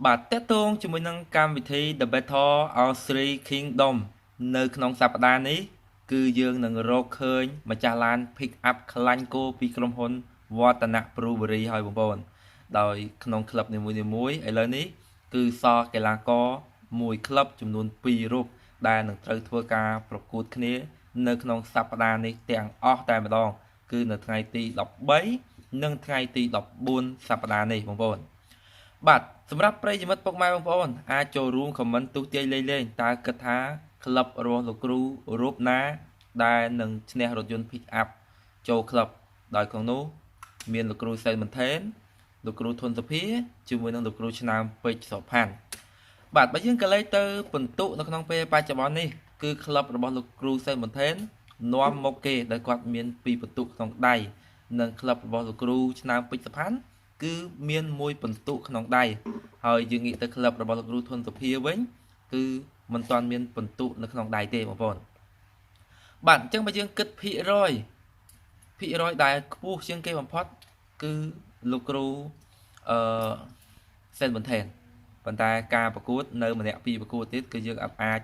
បាទតេតងជាមួយនឹងកម្មវិធី The Battle of Three Kingdom នៅក្នុងសប្តាហ៍នេះគឺយើងនឹងរកឃើញម្ចាស់ឡាន pick up ខ្លាញ់គោពីក្រុមហ៊ុនវឌ្ឍនៈ Brewery ហើយបងប្អូនដោយក្នុងក្លឹបនីមួយៗឥឡូវនេះគឺសល់កីឡាករមួយក្លឹបចំនួន2រូបដែលនឹងត្រូវធ្វើការប្រកួតគ្នានៅក្នុងសប្តាហ៍នេះទាំងអស់តែម្ដងគឺនៅថ្ងៃទី13និងថ្ងៃទី14សប្តាហ៍នេះបងប្អូនបាទសម្រាប់ប្រិយមិត្តពុកម៉ែបងប្អូនអាចចូលរួមខមមិនទស្សន៍ទាយលេងតើគិតថាក្លឹបរបស់លោកគ្រូរូបណាដែលនឹងឈ្នះរថយន្ត pick up ចូលក្លឹបដោយក្នុងនោះមានលោកគ្រូសែនមន្ថេនលោកគ្រូធុនសុភាជាមួយនឹងលោកគ្រូឆ្នាំពេជ្រសុផាន់បាទបើយើងក៏លេខទៅពិន្ទុនៅក្នុងពេលបច្ចុប្បន្ននេះគឺក្លឹបរបស់លោកគ្រូសែនមន្ថេននាំមកគេដោយគាត់មាន2ពិន្ទុក្នុងដៃនិងក្លឹបរបស់លោកគ្រូឆ្នាំពេជ្រសុផាន់គឺមាន1ពិន្ទុក្នុងដៃហើយយើងងាកទៅក្លឹបរបស់លោកគ្រូធុនសុភាវិញគឺមិនទាន់មានពិន្ទុនៅក្នុងដៃទេបងប្អូនបាទអញ្ចឹងបើយើងគិតភាគរយដែលខ្ពស់ជាងគេបំផុតគឺលោកគ្រូអឺសែនមន្ថេនប៉ុន្តែការប្រកួតនៅម្នាក់ពីរប្រកួតទៀតគឺយើងអាច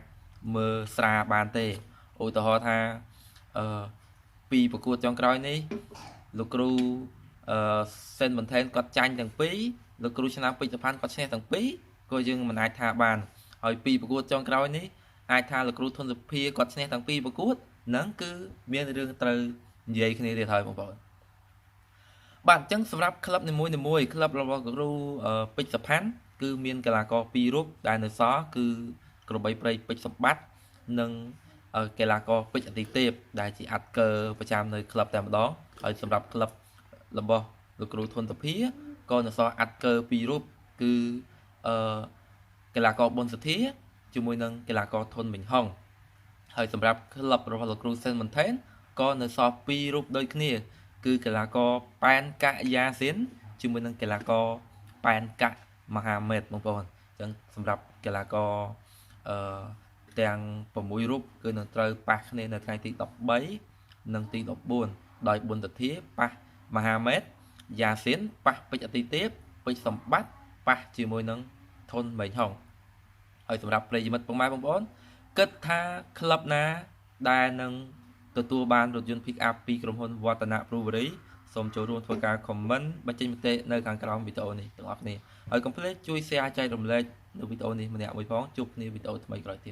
មើលស្រាបានទេឧទាហរណ៍ថាពីប្រកួតចុងក្រោយនេះលោកគ្រូសែនមន្ថេនគាត់ចាញ់ទាំងពីរលោកគ្រូឆ្នាំពេជ្រសុផាន់គាត់ឈ្នះទាំងពីរក៏យើងមិនអាចថាបានហើយពីប្រកួតចុងក្រោយនេះអាចថាលោកគ្រូធុនសុភាគាត់ឈ្នះទាំងពីរប្រកួតហ្នឹងគឺមានរឿងត្រូវនិយាយគ្នាទៀតហើយបងប្អូនបាទអញ្ចឹងសម្រាប់ក្លឹបនីមួយៗក្លឹបរបស់គ្រូពេជ្រសុផាន់គឺមានកីឡាករ2រូបដែលនៅសល់គឺក្របីព្រៃពេជ្រសម្បត្តិនិងកីឡាករពេជ្រអតិទេពដែលជាអាត់កើប្រចាំនៅក្លឹបតែម្ដងហើយសម្រាប់ក្លឹបរបស់លោកគ្រូធុនសុភាក៏នៅសល់អាត់កើ2រូបគឺកីឡាករប៊ុនសធាជាមួយនឹងកីឡាករធុនមិញហុងហើយសម្រាប់ក្លឹបរបស់លោកគ្រូសែនមន្ថេនក៏នៅសល់2រូបដូចគ្នាគឺកីឡាករប៉ែនកៈយ៉ាស៊ីនជាមួយនឹងកីឡាករប៉ែនកៈមហាមេតបងប្អូនអញ្ចឹងសម្រាប់កីឡាករទាំង6រូបគឺនឹងត្រូវប៉ះគ្នានៅថ្ងៃទី13និងទី14ដោយប៊ុនទធាប៉ះមហាមេតយ៉ាស៊ីនប៉ះពេជ្រអតិទេពពេជ្រសម្បត្តិប៉ះជាមួយនឹងធុនមេងហុងហើយសម្រាប់ប្រិយមិត្តពុកម៉ែបងប្អូនគិតថាក្លឹបណាដែលនឹងទទួលបានរថយន្ត pick up ពីក្រុមហ៊ុនវឌ្ឍនៈ Brewery សូមចូលរួមធ្វើការ comment បញ្ចេញមតិនៅខាងក្រោមវីដេអូនេះទាំងអស់គ្នាហើយកុំភ្លេចជួយ share ចែករំលែកនៅវីដេអូនេះម្នាក់មួយផងជួបគ្នាវីដេអូថ្មីក្រោយទៀត